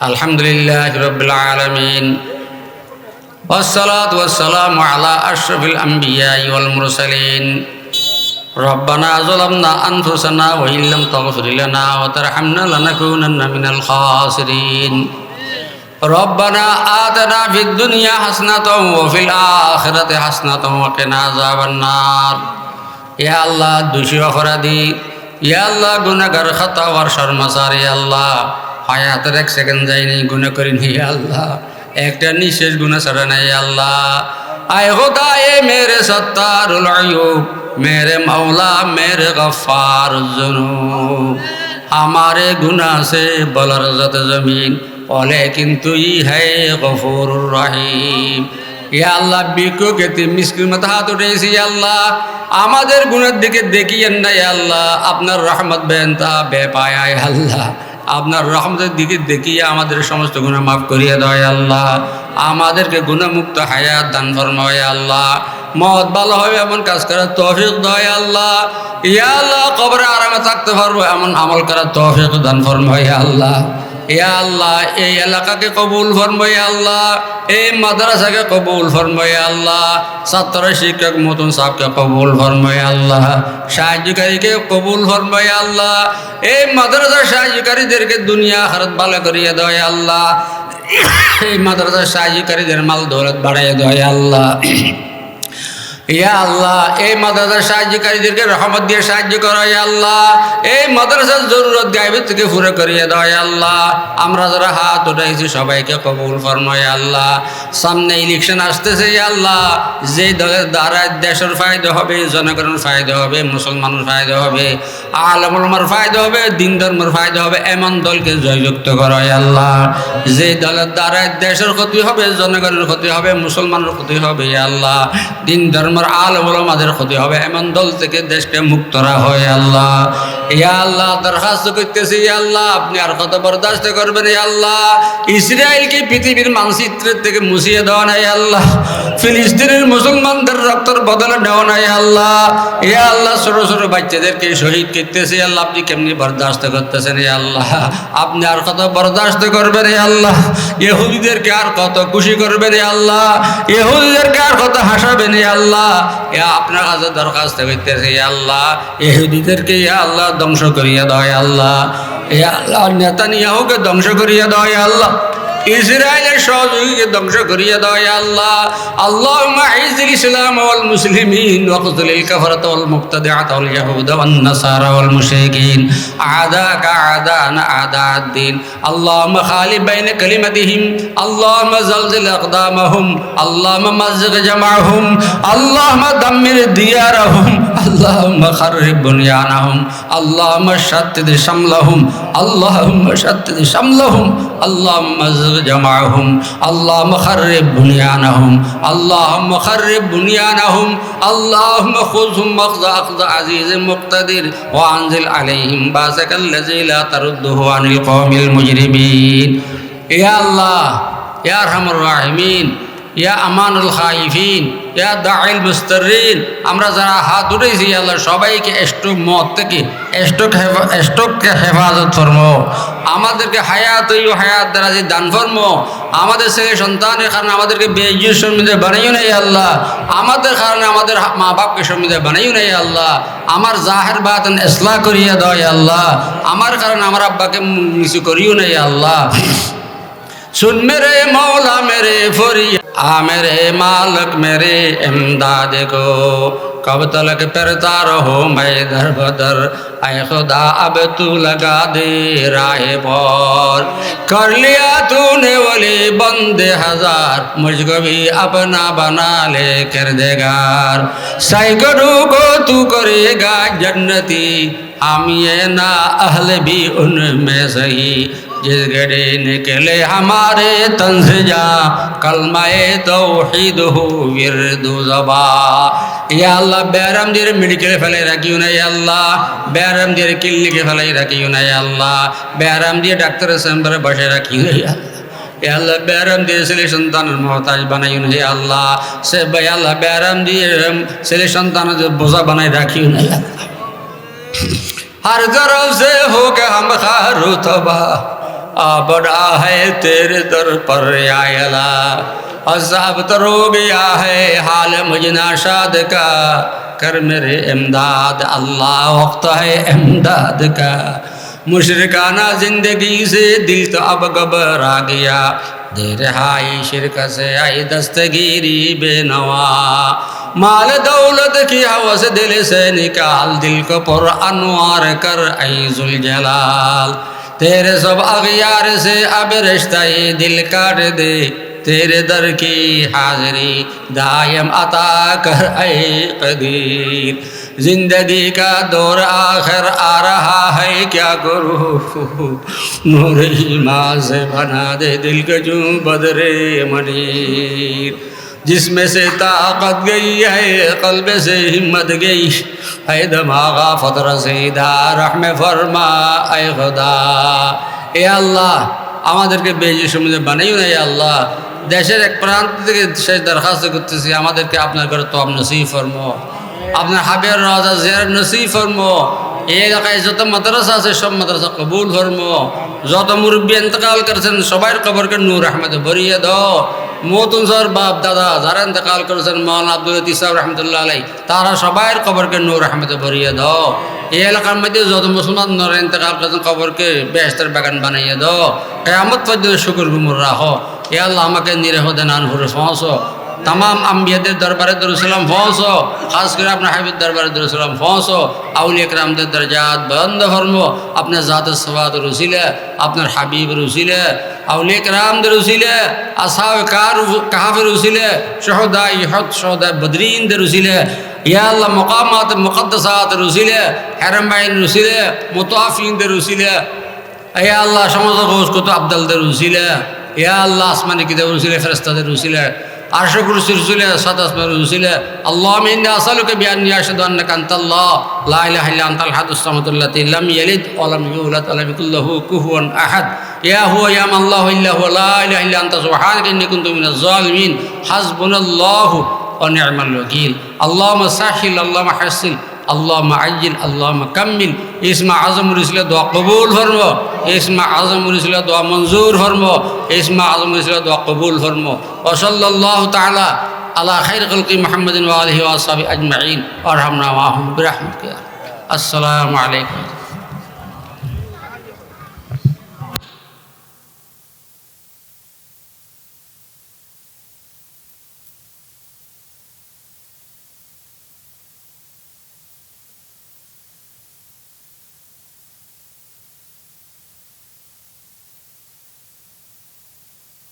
আলহামদুলিল্লাহি রাব্বিল আলামিন ওয়াসসালাতু ওয়াসসালামু আলা আশরাফিল আমবিয়াই ওয়াল মুরসালিন রব্বানা যালামনা আনফুসানা ওয়া ইল্লাম তাগফির লানা ওয়া তারহামনা লানাকুনান্না মিনাল খাসিরিন রব্বানা আতিনা ফিদ দুনিয়া হাসানাতাও ওয়া ফিল আখিরাতি হাসানাতাও ওয়া কিনা আযাবান নার। ইয়া আল্লাহ, দোষী অপরাধী, ইয়া আল্লাহ, গুনাহগার, খাতাওয়ার, শর্মসার, ইয়া আল্লাহ, হায়াতের এক সেকেন্ড যায়নি, গুনাহ করিনি আল্লাহ, একটা নিঃশেষ গুনাহ ছাড়া নাই আল্লাহ। আয় খোদা এ মেরে সত্তারুল আয়ুব, मेरे मौला मेरे गफ्फार जुनूब, हमारे गुनाह से बलरज़त ज़मीन और लेकिन तू ही है गफूर रहीम। या अल्लाह बिको के ती मिस्किन मत हाथ उठेছি আল্লাহ, আমাদের গুনাহের দিকে দেখিয়েন না আল্লাহ, আপনার রহমত বেনতা বেপায়া আল্লাহ, আপনার রহমতের দিকে দেখিয়ে আমাদের সমস্ত গুনাহ মাফ করিয়ে দাও আল্লাহ, আমাদেরকে গুনাহমুক্ত হায়াত দান ফরমাও আল্লাহ, মত ভালো হবে এমন কাজ করার তৌফিক দাও আল্লাহ। ইয়া আল্লাহ, কবরে আরামে থাকতে পারবো এমন আমল করার তৌফিক দান ফরমাও আল্লাহ। ইয়া আল্লাহ, এই এলাকাকে কবুল ফরমাও আল্লাহ, এই মাদ্রাসাকে কবুল ফরমাও আল্লাহ, ছাত্র শিক্ষক মতন সাহকে কবুল ফরমাও আল্লাহ, সাহায্যকারীকে কবুল ফরমাও আল্লাহ, এই মাদ্রাসার সাহায্যকারীদেরকে দুনিয়া আখিরাত ভালো করিয়ে দাও আল্লাহ, এই মাদ্রাসার সাহায্যকারীদের মাল দৌলত বাড়াইয়ে দাও আল্লাহ। ইয়া আল্লাহ, এই মাদ্রাসার সাহায্যকারীদেরকে রহমত দিয়ে সাহায্য করো আল্লাহ, এই মাদ্রাসার জরুরত গায়বের থেকে পুরো করিয়ে দাও আল্লাহ। আমরা যারা হাত উঠাইছি সবাইকে কবুল ফরমাও আল্লাহ। সামনে ইলেকশন আসতেছে আল্লাহ, যে দলের দ্বারা দেশের ফায়দা হবে, জনগণের ফায়দা হবে, মুসলমানের ফায়দা হবে, আলেম ওলামার ফায়দা হবে, দিন ধর্মের ফায়দা হবে, এমন দলকে জয়যুক্ত করো আল্লাহ। যে দলের দ্বারা দেশের ক্ষতি হবে, জনগণের ক্ষতি হবে, মুসলমানের ক্ষতি হবে আল্লাহ, দিন ধর্ম আলেম ওলামাদের ক্ষতি হবে, এমন দল থেকে দেশকে মুক্ত রাখো আল্লাহ। ইয়া আল্লাহ, দরখাস্ত করতেছি আল্লাহ, আপনি আর কত বরদাস্ত করবেন আল্লাহ। ইসরায়েলকে পৃথিবীর মানচিত্রের থেকে মুছিয়ে দেওয়া নাই আল্লাহ, ফিলিস্তিনের মুসলমানদের রক্তের বদলে দেওয়া নাই আল্লাহ। ইয়া আল্লাহ, ছোট ছোট বাচ্চাদেরকে শহীদ করতেছি আল্লাহ, আপনি কেমনি বরদাস্ত করতেছেন আল্লাহ, আপনি আর কত বরদাস্ত করবেন আল্লাহ। ইহুদিদেরকে আর কত খুশি করবেন আল্লাহ, ইহুদিদেরকে আর কত হাসাবেন আল্লাহ। আপনার কাছে দরখাস্ত করতেছে আল্লাহ, ইহুদিদেরকে ইয়া আল্লাহ ধ্বংস করিয়া দাও আল্লাহ। ইয়া আল্লাহ, নেতানিয়াহুকে ধ্বংস করিয়া দাও আল্লাহ, ইসরায়েলের সহযোগীকে ধ্বংস করিয়া দাও আল্লাহ। আল্লাহুম্মা আইযিল ইসলাম ওয়াল মুসলিমিন ওয়াকযিল কাফারাতা ওয়াল মুবতাদিআতা ওয়াল ইয়াহুদা ওয়ান নাসারা ওয়াল মুশরিকিন আ'দাকা আ'দানা আ'দা'আদ-দ্বীন। আল্লাহুম্মা খালিফ বাইনা কালিমাতিহিম, আল্লাহুম্মা জালজিল আকদামাহুম, আল্লাহুম্মা মাযজিগ জামা'হুম, আল্লাহুম্মা দাম্মির দিয়ারাহুম, আল্লাহুম্মা খাররিব বুনয়ানাহুম, আল্লাহুম্মা শাত্তিদ শামলাহুম, আল্লাহুম্মা শাত্তিদ শামলাহুম, আল্লাহুম্মা জামা'হুম, আল্লাহুম্মা খাররিব বুনয়ানাহুম, আল্লাহুম্মা খাররিব বুনয়ানাহুম, আল্লাহুম্মা খুযহুম মাখযা আখযা আজিজিন মুক্তাদির ওয়া আনজিল আলাইহিম বাসাকাল্লাযী লা তারুদ্দুহু আনিল কওমিল মুজরিমিন। ইয়া আল্লাহ, ইয়া আরহামুর রাহিমিন, ইয়া আমানুল খাইফিন, ইয়া দাইল মুস্তারিন, আমরা যারা হাত উঠেছি আল্লাহ সবাইকে স্ট্রোক মত থেকে স্ট্রোককে হেফাজত ফরমাও, আমাদেরকে হায়াত ও হায়াত দ্বারা যে দান ফরমাও, আমাদের ছেলে সন্তানের কারণে আমাদেরকে বেইজ্জত শর্মিন্দা বানাইও নাই আল্লাহ, আমাদের কারণে আমাদের মা বাপকে শর্মিন্দা বানাইও নাই আল্লাহ, আমার জাহের বাতিন ইসলাহ করিয়া দাও আল্লাহ, আমার কারণে আমার আব্বাকে নিচু করিও নাই আল্লাহ। सुन मेरे मौला मेरे फरियाद, आ मेरे मालिक मेरे इमदाद को, कब तलक करता रहो मैं दर बदर, आए खुदा अब तू लगा दे राह पर, कर लिया तूने वली बंदे हजार, मुझको भी अपना बना ले कर देगार, सैकड़ों को तू करेगा जन्नती, हम ये ना अहल भी उनमें सही, जिस गड़े निकले हमारे तन से जा, कलमाए तौहीद हो विरदु ज़बा। या अल्लाह, बैराम दिर मेडिकल फैलाई राखियो ना या अल्लाह, बैराम दिर क्लिनिक फैलाई राखियो ना या अल्लाह, बैराम दिर डॉक्टर सेंबर बसे राखियो ना या अल्लाह। या अल्लाह, बैराम दिर ছেলে সন্তানের मोहताज बनाइयो ना या अल्लाह, से भाई अल्लाह बैराम दिर ছেলে সন্তানের बोझा बनाई राखियो ना या अल्लाह। हर तरफ से हो के हम खारू तबाह, बड़ा है तेरे दर पर या अल्लाह अज़ाब तर हो गया है हाल मुझना शाद का कर मेरे इमदाद अल्लाह वक्त है इमदाद का मुशरिकाना जिंदगी से दिल तो अब घबरा गया दे रहाई शिरक से आई दस्तगीरी बेनवा माल दौलत की हवस दिल से निकाल दिल को पुर अनवार कर ऐ जुल जलाल तेरे सब अगियार से अब रिश्ता ये दिल काट दे तेरे दर की हाजिरी दायम अता कर ऐ कदीर जिंदगी का दौर आखिर आ रहा है क्या करूँ नूर ईमान से बना दे दिल के जो बदरे मनीर जिसमें से ताकत गई है कल्ब से हिम्मत गई है दमागा फतर सीधा रहमे फरमा ऐ खुदा ए अल्लाह আমাদেরকে বেজি সমুদ্রে বানাইও না এ আল্লাহ দেশের এক প্রান্ত থেকে শেষ দরখাস্ত করতেছি আমাদেরকে আপনার ঘরে তো নসিব ফরমো আপনার হাবিবের রাজা জিয়ারত নসিব ফরমো এই এলাকায় যত মাদ্রাসা আছে সব মাদ্রাসা কবুল ফরমো যত মুরব্বী ইন্তেকাল করেছেন সবার কবরকে নূর আহমেদে ভরিয়ে দাও মতুন সর বাপ দাদা যারা ইন্তেকাল করেছেন মৌলানা আব্দুল লতিফ সাহেব রহমতুল্লাহ আলাই তারা সবার কবরকে নূর আহমেদে ভরিয়ে দাও এই এলাকার মধ্যে যত মুসলমান নর ইন্তেকাল করেছেন কবরকে বেহেশতের বাগান বানাইয়ে দাও কিয়ামত পর্যন্ত শুকর গুমর রাখো এ আল্লাহ আমাকে নিরহ দেন আনহুরে পৌঁছো तमाम अम्बियाদের দরবারে দরুদ সালাম পৌঁছো খাস করে আপনার হাবিবের দরবারে দরুদ সালাম পৌঁছো আউলিয়া کرامদের দরজাত বুলন্দ ফরমো আপনার জাত সওয়াতের উসিলে আপনার হাবিবের উসিলে আউলিয়া کرامদের উসিলে আসহাব কাহাফের উসিলে শুহাদা ইহুদ শুহাদা বদরিনদের উসিলে ইয়া আল্লাহ মাকামাত মুকদ্দাসাতের উসিলে হারামাইনের উসিলে মুতাফিনদের উসিলে ইয়া আল্লাহ সমস্ত গোশ কত আব্দালদের উসিলে ইয়া আল্লাহ আসমানি কিতাবের উসিলে ফেরেশতাদের উসিলে عرش كرسي رسوله صد اسماء رسوله اللهم إني أسألك بأني أشهد أنك أنت الله لا إله إلا أنت الأحد الصمد الذي لم يلد ولم يولد ولم يكن له كفوا أحد يا هو يا من الله إلا هو لا إله إلا أنت سبحانك إني كنت من الظالمين حسبنا الله ونعم الوكيل اللهم سهل اللهم حسن اللهم عجل اللهم كمل اسم اعظم رسول دعا قبول فرمو اسم اعظم رسول دعا منظور فرمو اسم اعظم رسول دعا قبول فرمو وصلى الله تعالى على خير خلق محمد وآله وصحبه أجمعين وارحمنا معهم برحمتك السلام عليكم